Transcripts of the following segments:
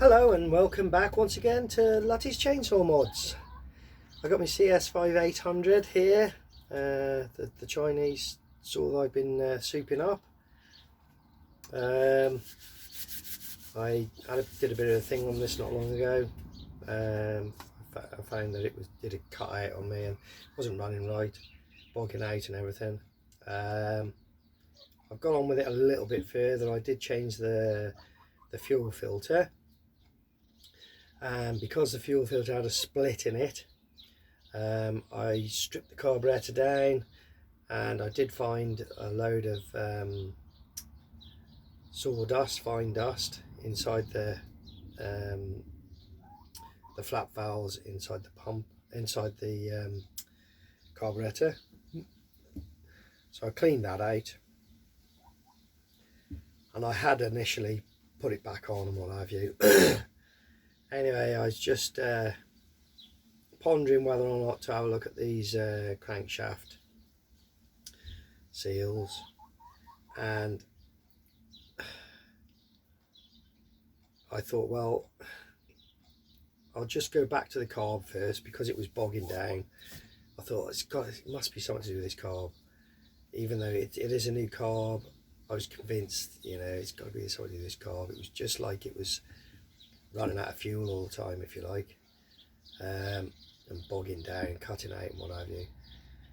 Hello and welcome back once again to Lutys Chainsaw Mods. I got my CS5800 here, the Chinese saw that I've been souping up. I did a bit of a thing on this not long ago. I found that it did a cut out on me and wasn't running right, bogging out and everything. I've gone on with it a little bit further. I did change the fuel filter. And because the fuel filter had a split in it, I stripped the carburettor down, and I did find a load of sawdust, fine dust, inside the flap valves, inside the pump, inside the carburettor. So I cleaned that out, and I had initially put it back on and what have you. Anyway, I was just pondering whether or not to have a look at these crankshaft seals, and I thought, well, I'll just go back to the carb first because it was bogging down. I thought it must be something to do with this carb, even though it is a new carb. I was convinced, you know, it's got to be something to do with this carb. It was just like it was running out of fuel all the time, if you like, and bogging down, cutting out and what have you.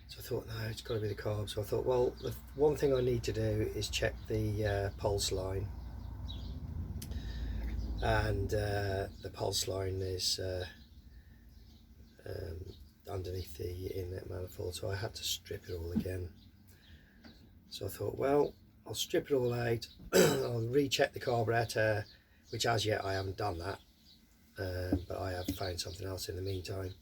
So I thought, no, it's got to be the carb. So I thought, well, the one thing I need to do is check the pulse line, and the pulse line is underneath the inlet manifold, so I had to strip it all again. So I thought, well, I'll strip it all out. I'll recheck the carburettor, which as yet I haven't done that, but I have found something else in the meantime.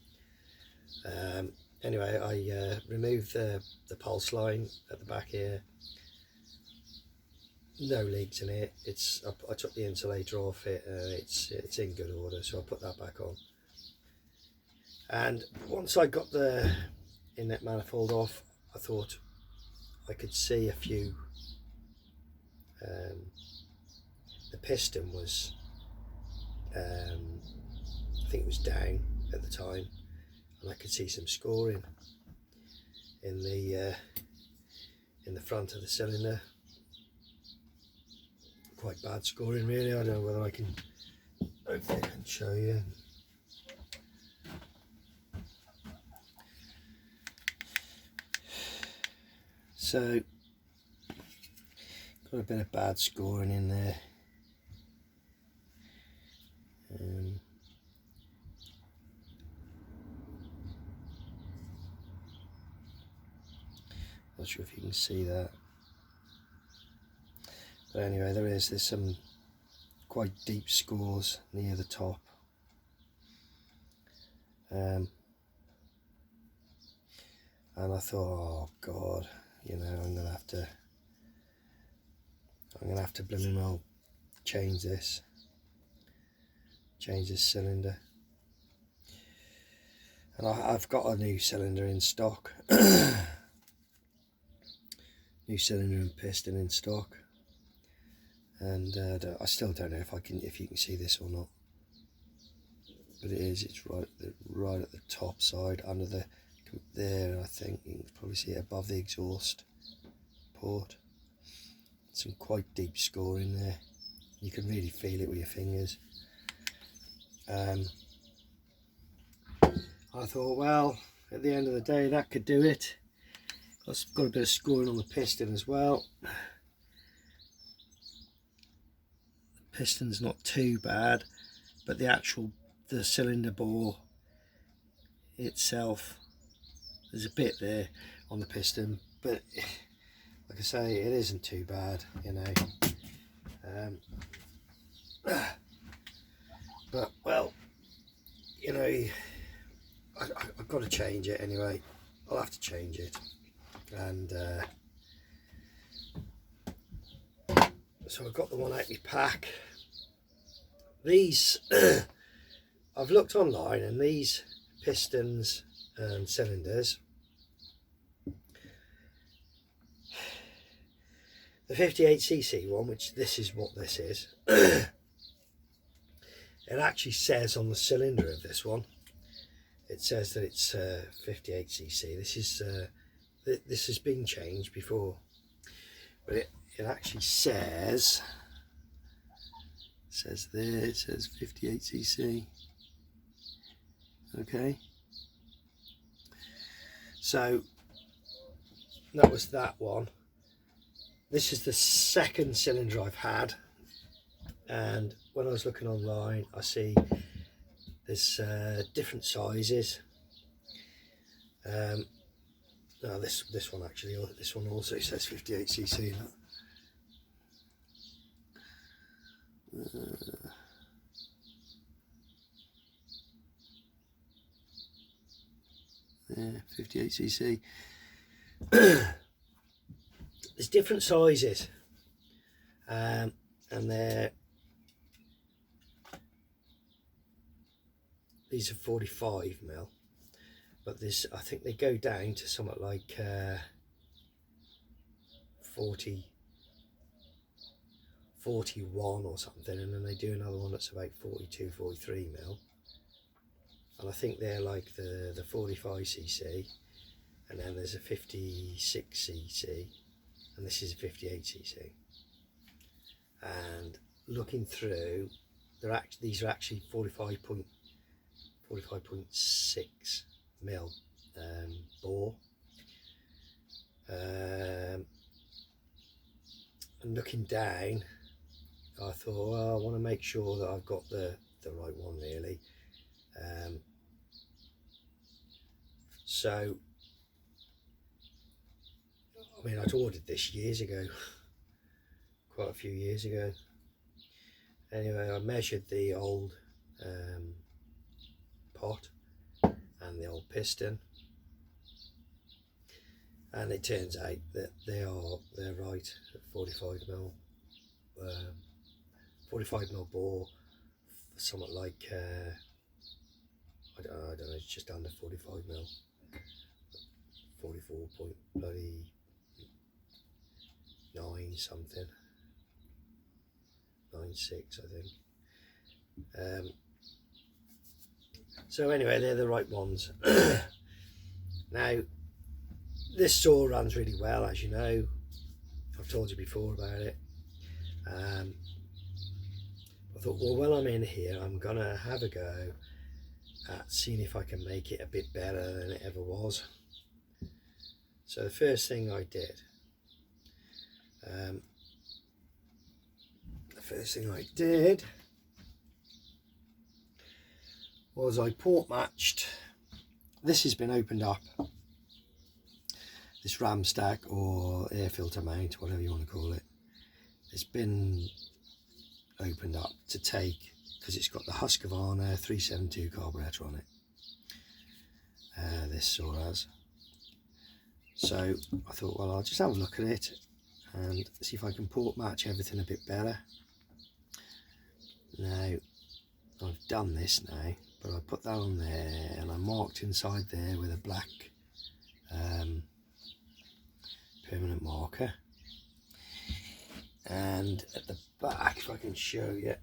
Anyway, I removed the pulse line at the back here. No leaks in it. I took the insulator off it, and it's in good order, so I put that back on. And once I got the inlet manifold off, I thought I could see a few. The piston was, I think it was down at the time, and I could see some scoring in the front of the cylinder. Quite bad scoring, really. I don't know whether I can show you. So got a bit of bad scoring in there. Not sure if you can see that, but anyway, there's some quite deep scores near the top. And I thought, oh God, you know, I'm gonna have to blooming well change this cylinder. And I've got a new cylinder in stock. New cylinder and piston in stock, and I still don't know if you can see this or not, but it's right at the top side, under there. I think you can probably see it above the exhaust port. Some quite deep scoring there. You can really feel it with your fingers. I thought, well, at the end of the day, that could do it. I've got a bit of scoring on the piston as well. The piston's not too bad, but the cylinder bore itself, there's a bit there on the piston, but like I say, it isn't too bad, you know. But well, you know, I've got to change it anyway. I'll have to change it. And so I've got the one out my pack. These I've looked online, and these pistons and cylinders, the 58cc one, which this is what this is, It actually says on the cylinder of this one, it says that it's 58cc. This has been changed before, but it actually says there, it says 58cc. Okay, so that was that one. This is the second cylinder I've had, and when I was looking online, I see there's different sizes. No, this one actually, this one also says 58cc. Yeah, 58cc. There's different sizes, and these are 45mm, but I think they go down to something like 41 or something, and then they do another one that's about 42, 43mm, and I think they're like the 45cc, and then there's a 56cc, and this is a 58cc. And looking through, these are actually 45.6 mil bore. And looking down, I thought, well, I want to make sure that I've got the right one, really. So I mean, I'd ordered this years ago, quite a few years ago. Anyway, I measured the old pot and the old piston, and it turns out that they're right at 45mm, 45mm bore, somewhat like I don't know, it's just under 45mm, 44.9 something, 96 I think. So anyway, they're the right ones. Now, this saw runs really well, as you know. I've told you before about it. I thought, well, while I'm in here, I'm gonna have a go at seeing if I can make it a bit better than it ever was. So the first thing I did, was I port matched. This has been opened up, this ram stack or air filter mount, whatever you want to call it. It's been opened up to take, because it's got the Huskavana 372 carburettor on it. This saw has. So I thought, well, I'll just have a look at it and see if I can port match everything a bit better. Now, I've done this now, but I put that on there and I marked inside there with a black permanent marker. And at the back, if I can show you,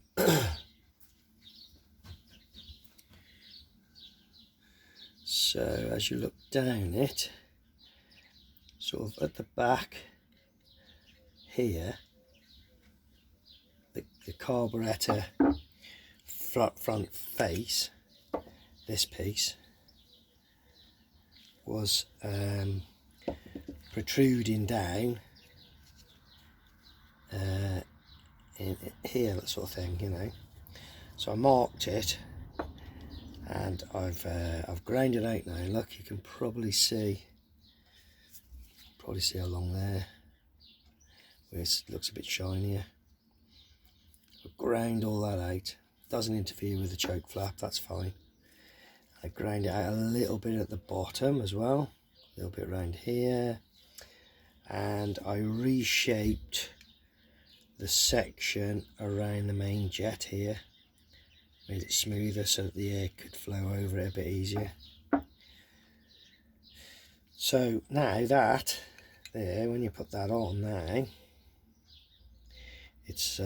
so as you look down it, sort of at the back here, the carburettor front face, this piece was protruding down in here, that sort of thing, you know. So I marked it and I've ground it out now. Look, you can probably see along there where it looks a bit shinier. I've ground all that out. Doesn't interfere with the choke flap, that's fine. I ground it out a little bit at the bottom as well, a little bit around here, and I reshaped the section around the main jet here, made it smoother so that the air could flow over it a bit easier. So now that there, when you put that on now, it's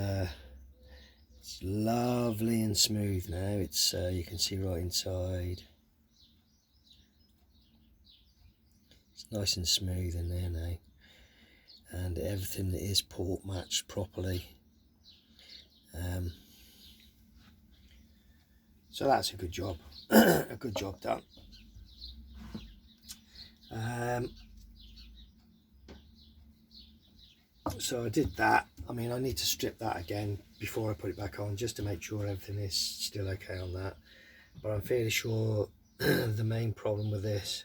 It's lovely and smooth now. It's you can see right inside. It's nice and smooth in there now, and everything is port matched properly. So that's a good job. A good job done. So I did that. I mean, I need to strip that again before I put it back on, just to make sure everything is still okay on that. But I'm fairly sure the main problem with this,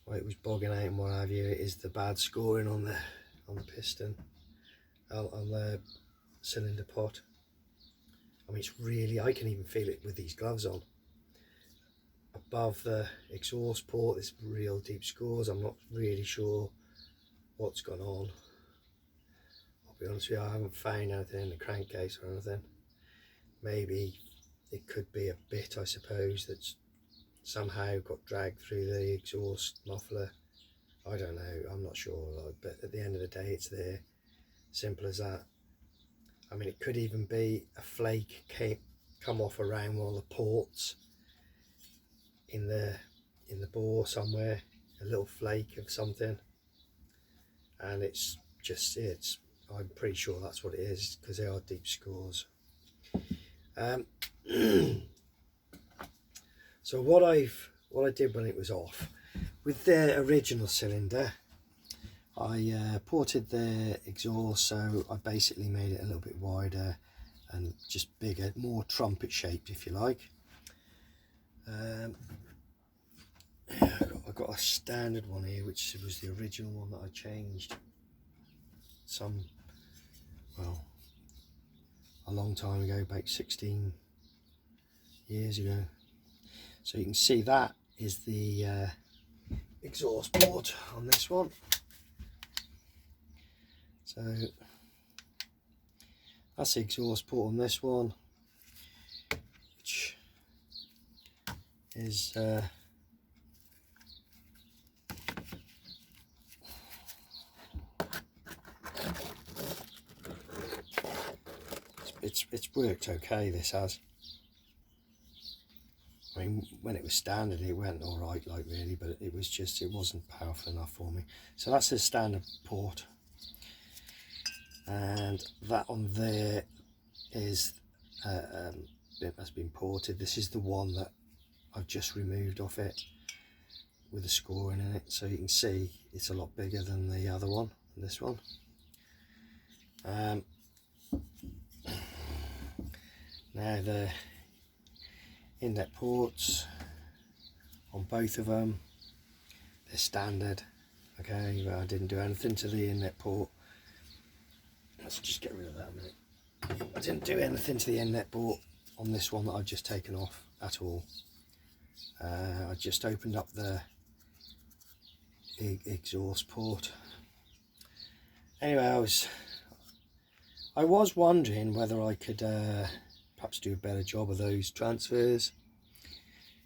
where it was bogging out and what have you, is the bad scoring on the piston, on the cylinder pot. I mean, it's really, I can even feel it with these gloves on. Above the exhaust port, there's real deep scores. I'm not really sure what's gone on. I'll be honest with you, I haven't found anything in the crankcase or anything. Maybe it could be a bit, I suppose, that's somehow got dragged through the exhaust muffler. I don't know, I'm not sure, but at the end of the day, it's there. Simple as that. I mean, it could even be a flake come off around one of the ports in the bore somewhere, a little flake of something, and it's I'm pretty sure that's what it is, because they are deep scores. So what I did when it was off, with the original cylinder, I ported the exhaust, so I basically made it a little bit wider and just bigger, more trumpet shaped, if you like. I've got a standard one here, which was the original one that I changed a long time ago, about 16 years ago. So you can see that is the exhaust port on this one. So that's the exhaust port on this one, which is it's worked okay, this has. I mean, when it was standard it went all right, like, really, but it wasn't powerful enough for me. So that's the standard port, and that one there is it has been ported. This is the one that I've just removed off it with the scoring in it, so you can see it's a lot bigger than the other one, this one. Now the inlet ports on both of them, they're standard. Okay, but I didn't do anything to the inlet port. Let's just get rid of that a minute. I didn't do anything to the inlet port on this one that I've just taken off at all. I just opened up the exhaust port. Anyway, I was wondering whether I could perhaps do a better job of those transfers.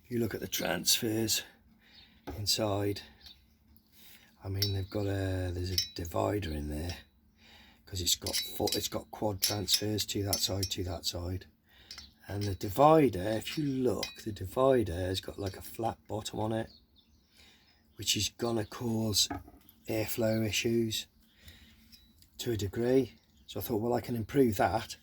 If you look at the transfers inside, I mean, there's a divider in there, because it's got quad transfers to that side, and the divider, if you look, the divider has got like a flat bottom on it, which is gonna cause airflow issues to a degree. So I thought, well, I can improve that,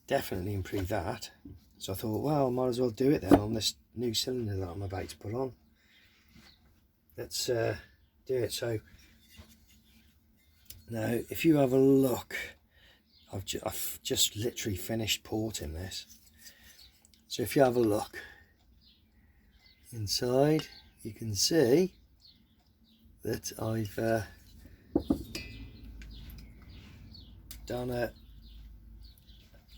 definitely improve that. So I thought, well, I might as well do it then on this new cylinder that I'm about to put on. Let's do it. So now, if you have a look, I've just literally finished porting this. So if you have a look inside, you can see that I've done a,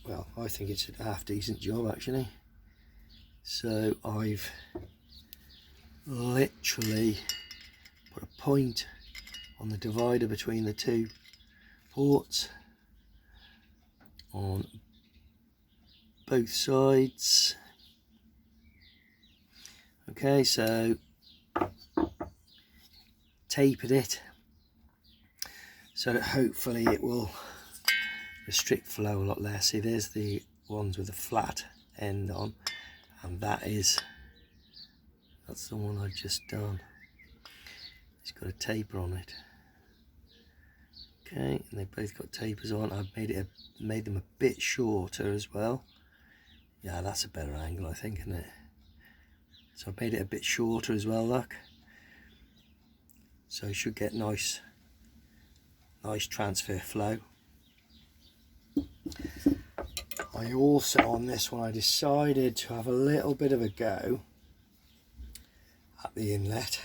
well, I think it's a half decent job actually. So I've literally put a point on the divider between the two ports on both sides. Okay, so tapered it so that hopefully it will restrict flow a lot less. See, there's the ones with the flat end on, and that's the one I've just done. It's got a taper on it. Okay, and they both got tapers on. I've made them a bit shorter as well. Yeah, that's a better angle, I think, isn't it? So I've made it a bit shorter as well, look. So you should get nice transfer flow. I also, on this one, I decided to have a little bit of a go at the inlet.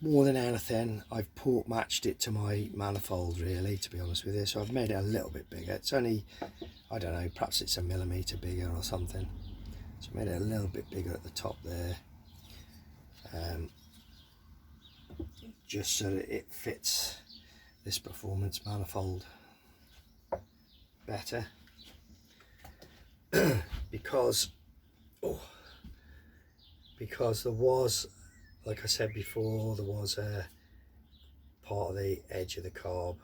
More than anything, I've port matched it to my manifold, really, to be honest with you. So I've made it a little bit bigger. It's only, I don't know, perhaps it's a millimetre bigger or something. So I made it a little bit bigger at the top there. Just so that it fits this performance manifold better. because there was, like I said before, there was a part of the edge of the carb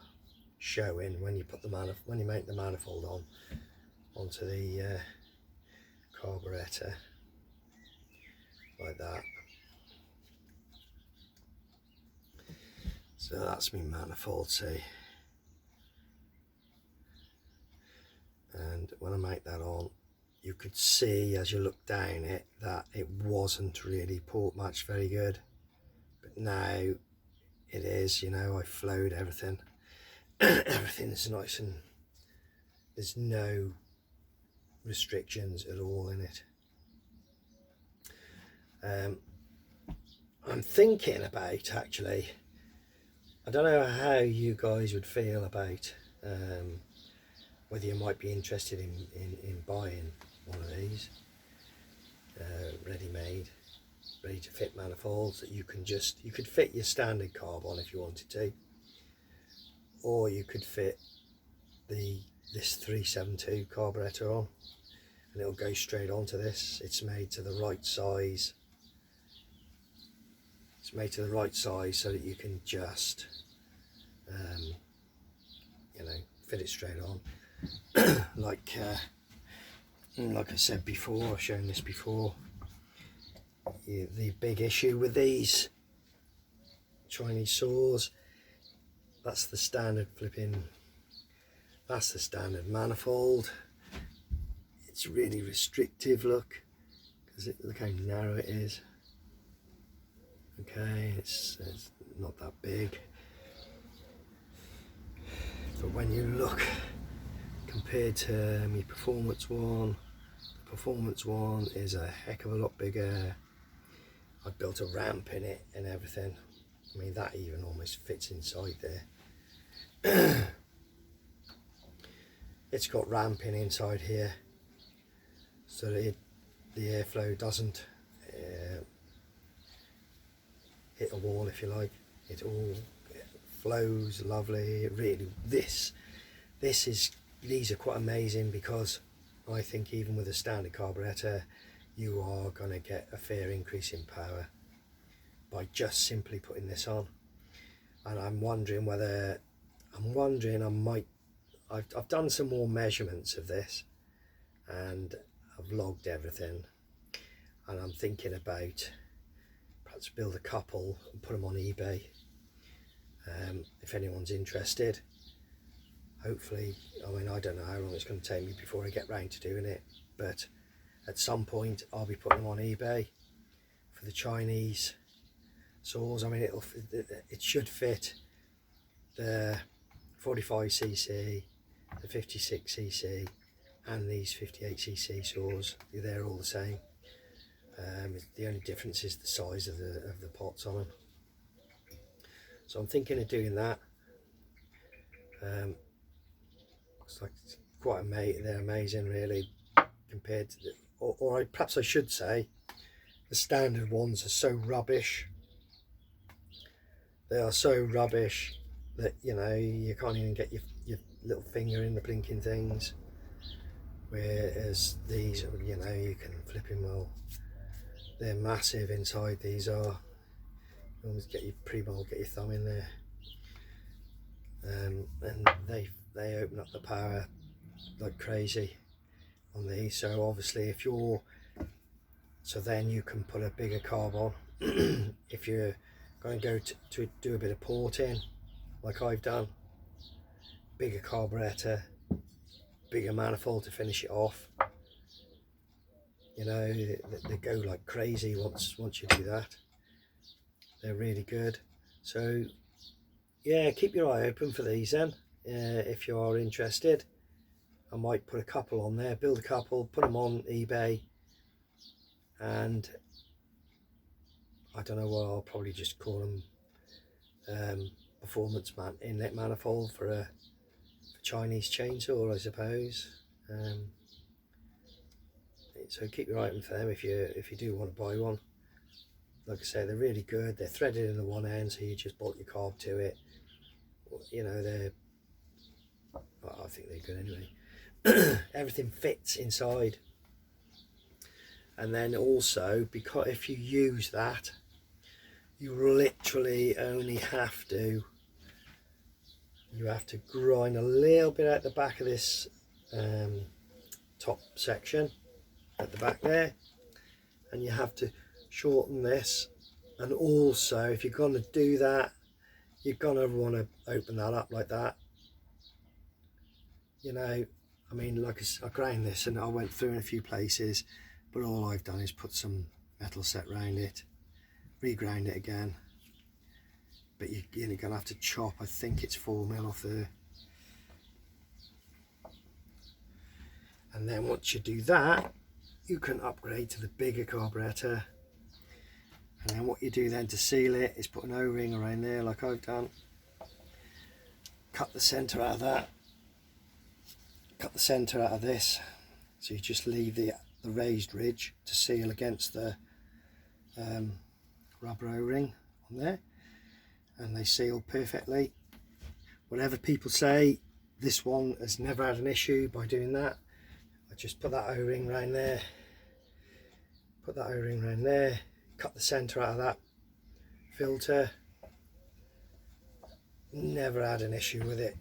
showing when you put when you make the manifold onto the carburettor, like that. So that's my manifold, see. And when I make that on, you could see as you look down it that it wasn't really port matched very good. But now it is, you know, I flowed everything. Everything's nice and there's no restrictions at all in it. I'm thinking about, actually, I don't know how you guys would feel about whether you might be interested in buying one of these ready-made, ready-to-fit manifolds that you could fit your standard carb on if you wanted to, or you could fit this 372 carburettor on, and it'll go straight onto this. It's made to the right size. It's made to the right size so that you can just, you know, fit it straight on. like I said before, I've shown this before. The big issue with these Chinese saws, that's the standard that's the standard manifold. It's really restrictive, look, because look how narrow it is. Okay, it's not that big, but when you look compared to my performance one, the performance one is a heck of a lot bigger. I've built a ramp in it and everything. I mean, that even almost fits inside there. It's got ramping inside here so that the airflow doesn't hit a wall, if you like. It all flows lovely. It really, these are quite amazing, because I think even with a standard carburettor you are going to get a fair increase in power by just simply putting this on. And I'm wondering I've done some more measurements of this and I've logged everything, and I'm thinking about perhaps build a couple and put them on eBay, if anyone's interested. Hopefully, I mean, I don't know how long it's going to take me before I get round to doing it, but at some point I'll be putting them on eBay for the Chinese saws. I mean, it should fit the 45cc, the 56cc and these 58cc saws. They're all the same. The only difference is the size of the pots on them. So I'm thinking of doing that. It's like they're amazing, really, compared to perhaps I should say the standard ones are so rubbish. They are so rubbish that, you know, you can't even get your little finger in the blinking things. Whereas these, you know, you can flip them well. They're massive inside. These are. You almost get your thumb in there, and they open up the power like crazy on these. So obviously if you're, so then you can put a bigger carb on if you're going to go to do a bit of porting like I've done. Bigger carburettor, bigger manifold to finish it off. You know, they go like crazy once you do that. They're really good. So yeah, keep your eye open for these then, if you are interested. I might put a couple on there, build a couple, put them on eBay, and I don't know what I'll probably just call them, performance inlet manifold for a Chinese chainsaw, I suppose. So keep your eye open for them if you do want to buy one. Like I say, they're really good. They're threaded in the one end, so you just bolt your carb to it. You know, well, I think they're good anyway. Everything fits inside. And then also, because if you use that, you literally only have to grind a little bit at the back of this top section at the back there, and you have to shorten this. And also, if you're going to do that, you're going to want to open that up like that. You know, I mean, like I ground this and I went through in a few places, but all I've done is put some metal set around it, reground it again. But you're going to have to chop, I think it's 4mm off there. And then once you do that, you can upgrade to the bigger carburettor. And then what you do then to seal it is put an O-ring around there like I've done. Cut the centre out of that. Cut the centre out of this. So you just leave the raised ridge to seal against the rubber O-ring on there. And they seal perfectly. Whatever people say, this one has never had an issue by doing that. I just put that O-ring around there. Put that O-ring around there. Cut the centre out of that filter. Never had an issue with it.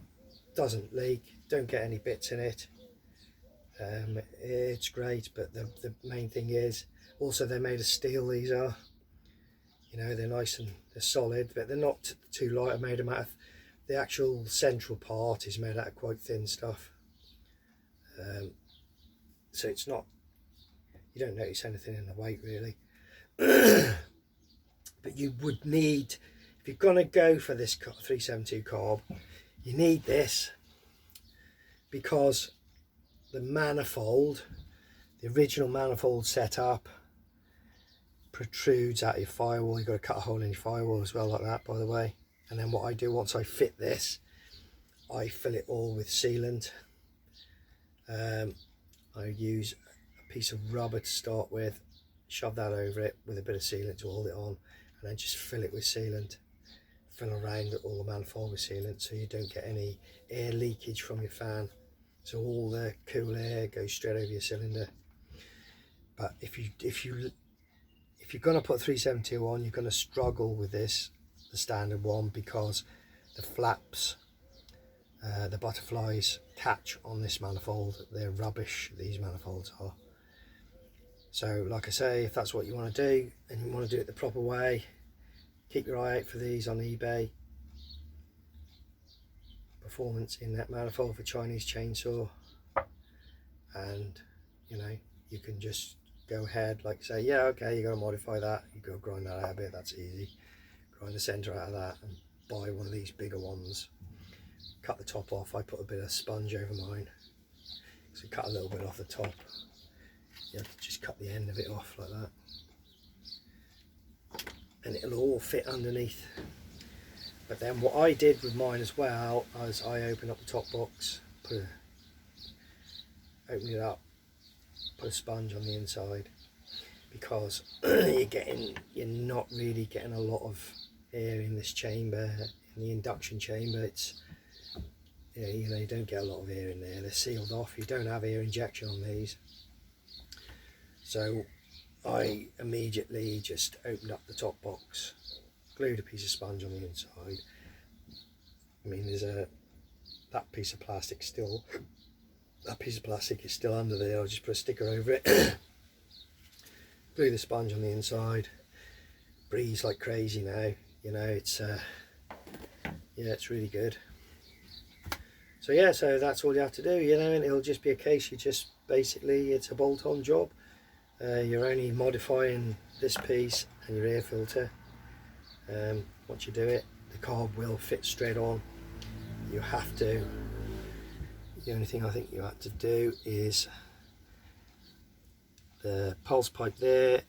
Doesn't leak, don't get any bits in it. It's great, but the main thing is also they're made of steel. These are, you know, they're nice and they're solid, but they're not too light. I made them out of, the actual central part is made out of quite thin stuff, so it's not, you don't notice anything in the weight really. But you would need, if you're going to go for this 372 carb, you need this, because the manifold, the original manifold setup, protrudes out of your firewall. You've got to cut a hole in your firewall as well, like that, by the way. And then what I do once I fit this, I fill it all with sealant. I use a piece of rubber to start with, shove that over it with a bit of sealant to hold it on, and then just fill it with sealant. Fill around all the manifold with sealant so you don't get any air leakage from your fan. So all the cool air goes straight over your cylinder. But if you're going to put 372 on, you're going to struggle with this, the standard one, because the flaps, the butterflies catch on this manifold. They're rubbish, these manifolds are. So like I say, if that's what you want to do and you want to do it the proper way, keep your eye out for these on eBay. Performance inlet manifold for Chinese chainsaw, and you know, you can just go ahead, like say, yeah, okay, you got to modify that, you go grind that out a bit, that's easy. Grind the centre out of that and buy one of these bigger ones. Cut the top off. I put a bit of sponge over mine, so cut a little bit off the top. You have to just cut the end of it off like that, and it'll all fit underneath. But then what I did with mine as well is I opened up the top box, opened it up, put a sponge on the inside, because you're not really getting a lot of air in this chamber. In the induction chamber, it's, you know, you don't get a lot of air in there. They're sealed off. You don't have air injection on these. So I immediately just opened up the top box, glued a piece of sponge on the inside. I mean, there's that piece of plastic is still under there. I'll just put a sticker over it. Glue the sponge on the inside. Breathes like crazy now, you know. It's yeah, it's really good. So yeah, so that's all you have to do, you know, and it'll just be a case, you just basically, it's a bolt-on job. You're only modifying this piece and your air filter. Once you do it, the carb will fit straight on. You have to, the only thing I think you have to do is the pulse pipe there,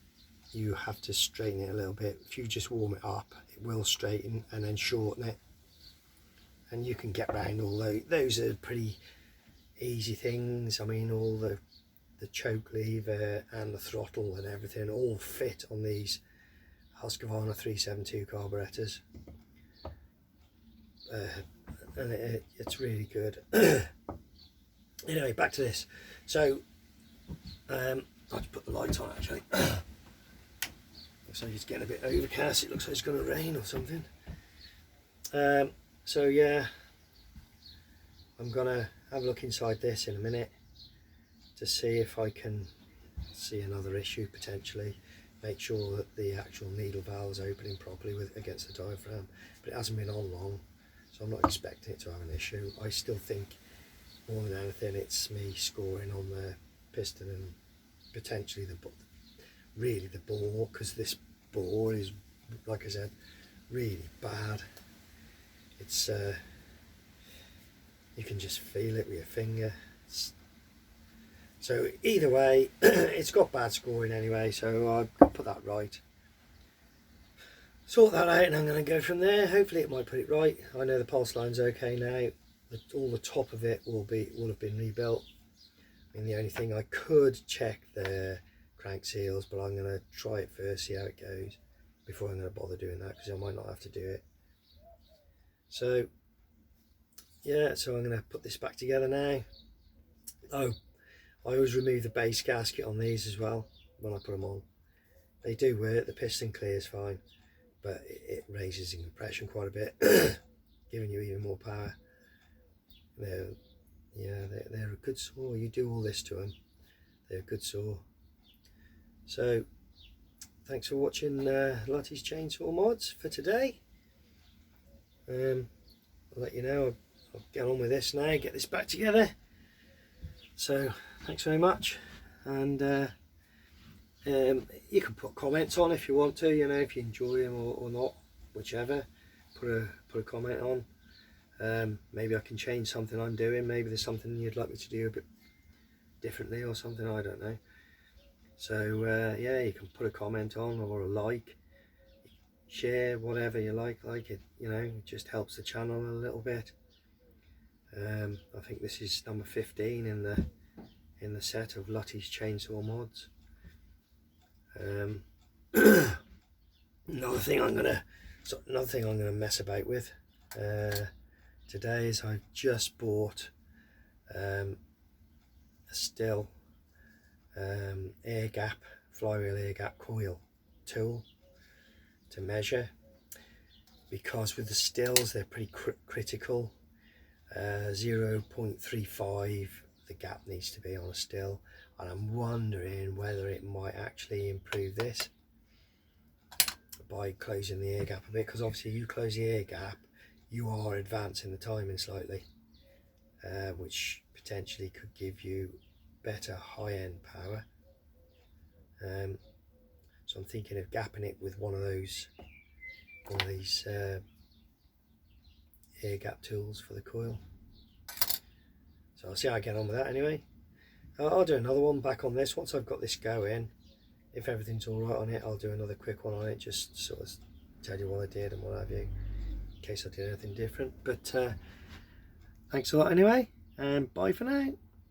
you have to straighten it a little bit. If you just warm it up, it will straighten, and then shorten it, and you can get around all those are pretty easy things. I mean, all the choke lever and the throttle and everything all fit on these Huskavana 372 carburettors, and it's really good. Anyway, back to this. So I'll just put the lights on actually. Looks like it's getting a bit overcast. It looks like it's going to rain or something. So yeah, I'm gonna have a look inside this in a minute to see if I can see another issue potentially. Make sure that the actual needle valve is opening properly against the diaphragm, but it hasn't been on long, so I'm not expecting it to have an issue. I still think more than anything it's me scoring on the piston and potentially the bore, because this bore is, like I said, really bad. It's you can just feel it with your finger. So either way, it's got bad scoring anyway, so I'll put that right. Sort that out and I'm going to go from there. Hopefully it might put it right. I know the pulse line's okay now. All the top of it will have been rebuilt. I mean, the only thing, I could check the crank seals, but I'm going to try it first, see how it goes, before I'm going to bother doing that, because I might not have to do it. So yeah, so I'm going to put this back together now. Oh, I always remove the base gasket on these as well when I put them on. They do work, the piston clears fine, but it raises the compression quite a bit, giving you even more power. They're a good saw. You do all this to them, they're a good saw. So thanks for watching Lutys Chainsaw Mods for today. I'll let you know, I'll get on with this now, get this back together. So thanks very much, and you can put comments on if you want to, you know, if you enjoy them or not, whichever. Put a comment on. Maybe I can change something I'm doing. Maybe there's something you'd like me to do a bit differently or something, I don't know. So yeah, you can put a comment on, or a like, share, whatever you like it, you know, it just helps the channel a little bit. I think this is number 15 in the set of Lutys Chainsaw Mods. Another thing I'm gonna mess about with today is I've just bought a still air gap, flywheel air gap coil tool to measure, because with the stills they're pretty critical. 0.35 the gap needs to be on a still, and I'm wondering whether it might actually improve this by closing the air gap a bit, because obviously you close the air gap, you are advancing the timing slightly, which potentially could give you better high-end power. So I'm thinking of gapping it with one of these air gap tools for the coil. So I'll see how I get on with that anyway. I'll do another one back on this once I've got this going. If everything's all right on it, I'll do another quick one on it, just sort of tell you what I did and what have you, in case I did anything different. But thanks a lot anyway, and bye for now.